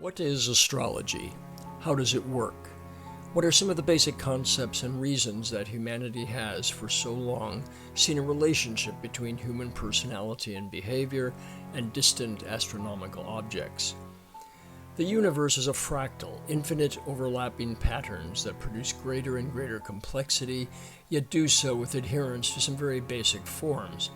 What is astrology? How does it work? What are some of the basic concepts and reasons that humanity has for so long seen a relationship between human personality and behavior and distant astronomical objects? The universe is a fractal, infinite overlapping patterns that produce greater and greater complexity, yet do so with adherence to some very basic forms.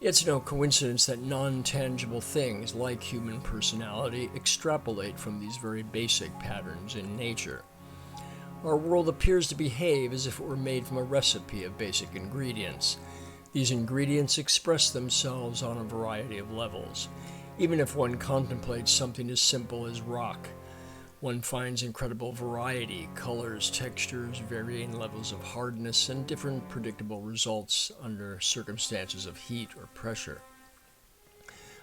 It's no coincidence that non-tangible things like human personality extrapolate from these very basic patterns in nature. Our world appears to behave as if it were made from a recipe of basic ingredients. These ingredients express themselves on a variety of levels. Even if one contemplates something as simple as rock, one finds incredible variety, colors, textures, varying levels of hardness, and different predictable results under circumstances of heat or pressure.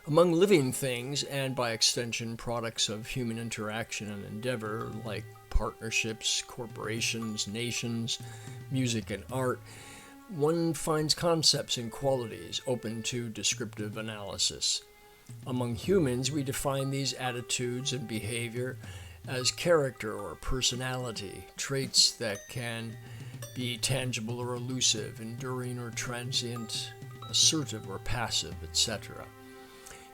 Among living things, and by extension products of human interaction and endeavor, like partnerships, corporations, nations, music, and art, one finds concepts and qualities open to descriptive analysis. Among humans, we define these attitudes and behavior as character or personality, traits that can be tangible or elusive, enduring or transient, assertive or passive, etc.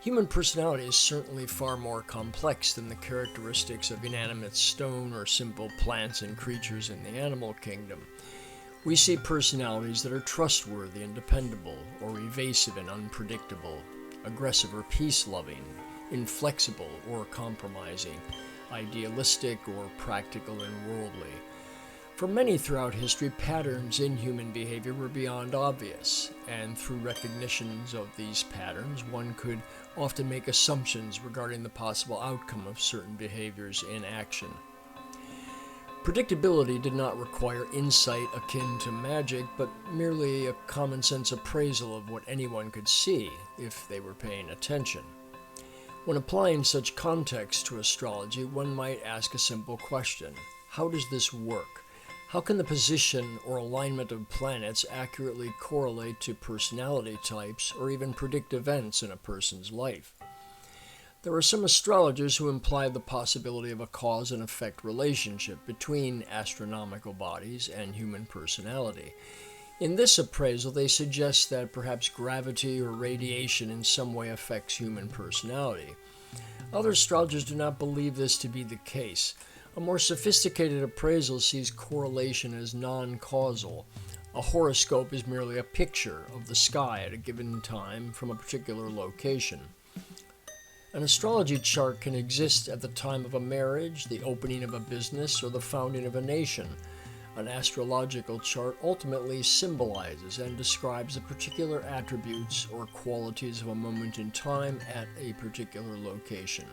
Human personality is certainly far more complex than the characteristics of inanimate stone or simple plants and creatures in the animal kingdom. We see personalities that are trustworthy and dependable, or evasive and unpredictable, aggressive or peace-loving, inflexible or compromising, idealistic or practical and worldly. For many throughout history, patterns in human behavior were beyond obvious, and through recognitions of these patterns, one could often make assumptions regarding the possible outcome of certain behaviors in action. Predictability did not require insight akin to magic, but merely a common-sense appraisal of what anyone could see if they were paying attention. When applying such context to astrology, one might ask a simple question: how does this work? How can the position or alignment of planets accurately correlate to personality types or even predict events in a person's life? There are some astrologers who imply the possibility of a cause and effect relationship between astronomical bodies and human personality. In this appraisal, they suggest that perhaps gravity or radiation in some way affects human personality. Other astrologers do not believe this to be the case. A more sophisticated appraisal sees correlation as non-causal. A horoscope is merely a picture of the sky at a given time from a particular location. An astrology chart can exist at the time of a marriage, the opening of a business, or the founding of a nation. An astrological chart ultimately symbolizes and describes the particular attributes or qualities of a moment in time at a particular location.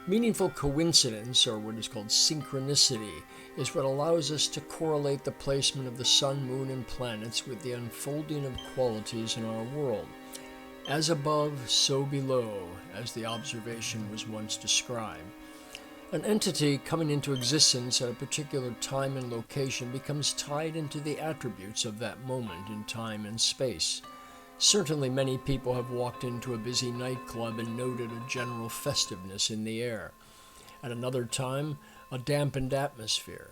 Meaningful coincidence, or what is called synchronicity, is what allows us to correlate the placement of the sun, moon, and planets with the unfolding of qualities in our world. As above, so below, as the observation was once described. An entity coming into existence at a particular time and location becomes tied into the attributes of that moment in time and space. Certainly many people have walked into a busy nightclub and noted a general festiveness in the air. At another time, a dampened atmosphere.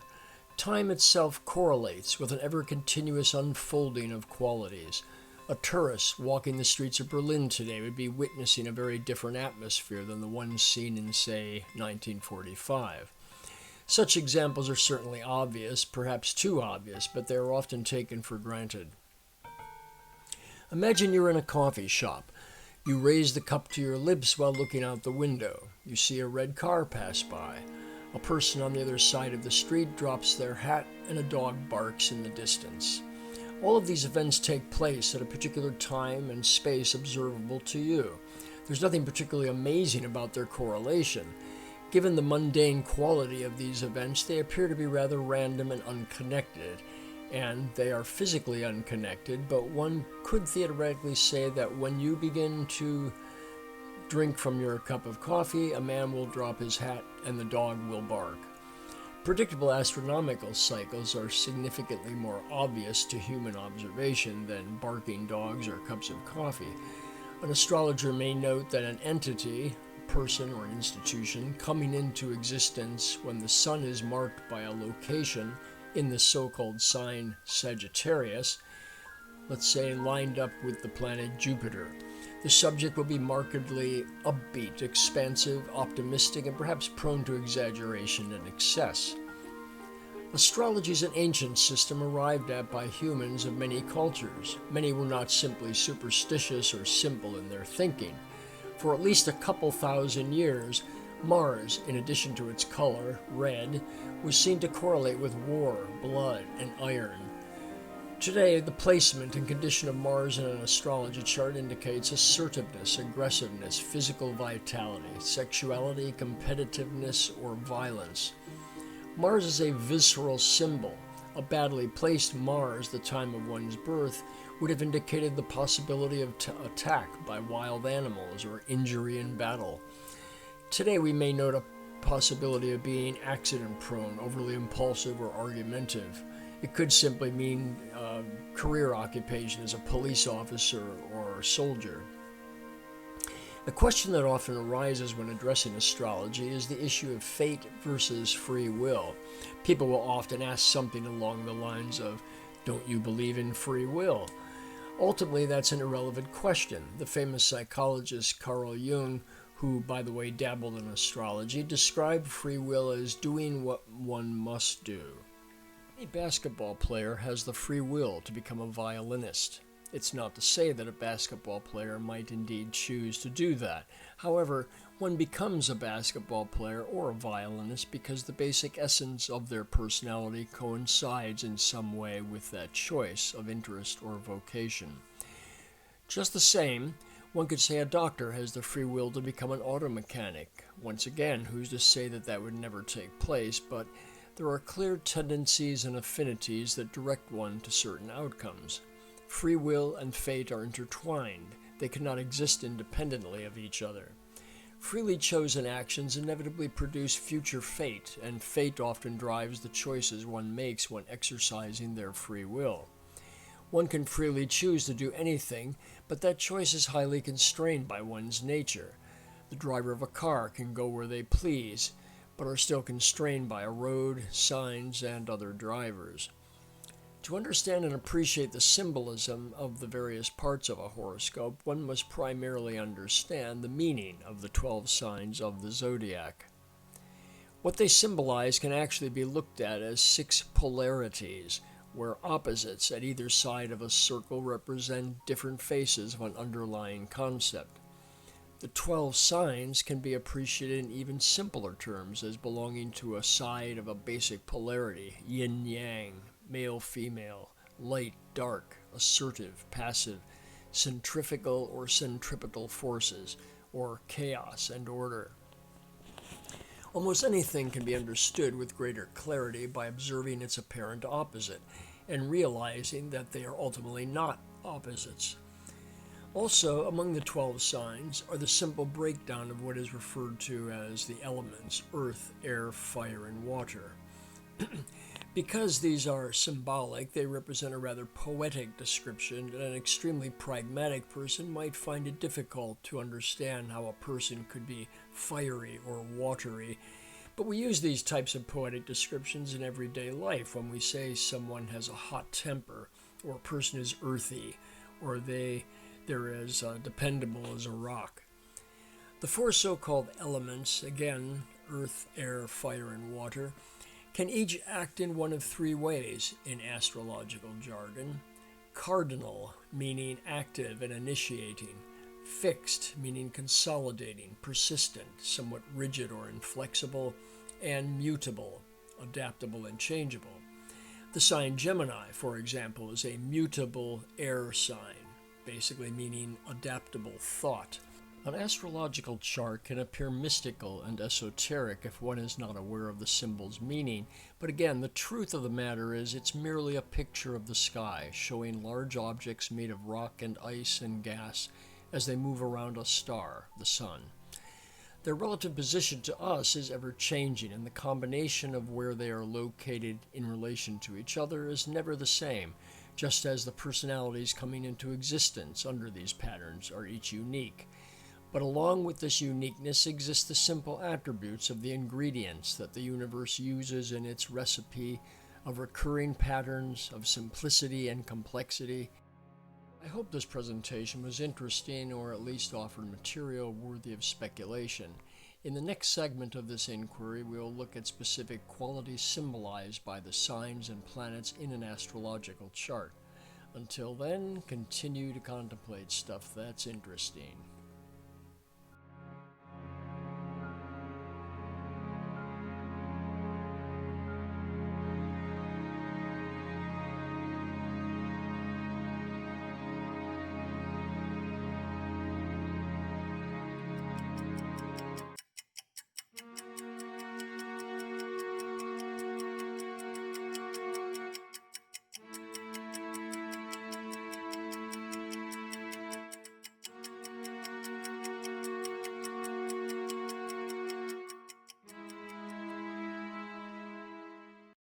Time itself correlates with an ever-continuous unfolding of qualities. A tourist walking the streets of Berlin today would be witnessing a very different atmosphere than the one seen in, say, 1945. Such examples are certainly obvious, perhaps too obvious, but they are often taken for granted. Imagine you're in a coffee shop. You raise the cup to your lips while looking out the window. You see a red car pass by. A person on the other side of the street drops their hat, and a dog barks in the distance. All of these events take place at a particular time and space observable to you. There's nothing particularly amazing about their correlation. Given the mundane quality of these events, they appear to be rather random and unconnected, and they are physically unconnected, but one could theoretically say that when you begin to drink from your cup of coffee, a man will drop his hat and the dog will bark. Predictable astronomical cycles are significantly more obvious to human observation than barking dogs or cups of coffee. An astrologer may note that an entity, person or an institution coming into existence when the sun is marked by a location in the so-called sign Sagittarius, let's say lined up with the planet Jupiter. The subject will be markedly upbeat, expansive, optimistic, and perhaps prone to exaggeration and excess. Astrology is an ancient system arrived at by humans of many cultures. Many were not simply superstitious or simple in their thinking. For at least a couple thousand years, Mars, in addition to its color, red, was seen to correlate with war, blood, and iron. Today, the placement and condition of Mars in an astrology chart indicates assertiveness, aggressiveness, physical vitality, sexuality, competitiveness, or violence. Mars is a visceral symbol. A badly placed Mars, the time of one's birth, would have indicated the possibility of attack by wild animals or injury in battle. Today, we may note a possibility of being accident-prone, overly impulsive, or argumentative. It could simply mean career occupation as a police officer or soldier. The question that often arises when addressing astrology is the issue of fate versus free will. People will often ask something along the lines of, "Don't you believe in free will?" Ultimately, that's an irrelevant question. The famous psychologist Carl Jung, who, by the way, dabbled in astrology, described free will as doing what one must do. Any basketball player has the free will to become a violinist. It's not to say that a basketball player might indeed choose to do that. However, one becomes a basketball player or a violinist because the basic essence of their personality coincides in some way with that choice of interest or vocation. Just the same, one could say a doctor has the free will to become an auto mechanic. Once again, who's to say that that would never take place, but there are clear tendencies and affinities that direct one to certain outcomes. Free will and fate are intertwined. They cannot exist independently of each other. Freely chosen actions inevitably produce future fate, and fate often drives the choices one makes when exercising their free will. One can freely choose to do anything, but that choice is highly constrained by one's nature. The driver of a car can go where they please, but are still constrained by a road, signs, and other drivers. To understand and appreciate the symbolism of the various parts of a horoscope, one must primarily understand the meaning of the 12 signs of the zodiac. What they symbolize can actually be looked at as 6 polarities, where opposites at either side of a circle represent different faces of an underlying concept. The 12 signs can be appreciated in even simpler terms as belonging to a side of a basic polarity, yin-yang, male-female, light, dark, assertive, passive, centrifugal or centripetal forces, or chaos and order. Almost anything can be understood with greater clarity by observing its apparent opposite and realizing that they are ultimately not opposites. Also, among the 12 signs are the simple breakdown of what is referred to as the elements, earth, air, fire, and water. Because these are symbolic, they represent a rather poetic description, and an extremely pragmatic person might find it difficult to understand how a person could be fiery or watery. But we use these types of poetic descriptions in everyday life when we say someone has a hot temper, or a person is earthy, or they're as dependable as a rock. The 4 so-called elements, again, earth, air, fire, and water, can each act in one of 3 ways in astrological jargon. Cardinal, meaning active and initiating. Fixed, meaning consolidating, persistent, somewhat rigid or inflexible. And mutable, adaptable and changeable. The sign Gemini, for example, is a mutable air sign, basically meaning adaptable thought. An astrological chart can appear mystical and esoteric if one is not aware of the symbol's meaning, but again, the truth of the matter is it's merely a picture of the sky, showing large objects made of rock and ice and gas as they move around a star, the sun. Their relative position to us is ever changing, and the combination of where they are located in relation to each other is never the same, just as the personalities coming into existence under these patterns are each unique. But along with this uniqueness exist the simple attributes of the ingredients that the universe uses in its recipe of recurring patterns, of simplicity and complexity. I hope this presentation was interesting, or at least offered material worthy of speculation. In the next segment of this inquiry, we will look at specific qualities symbolized by the signs and planets in an astrological chart. Until then, continue to contemplate stuff that's interesting.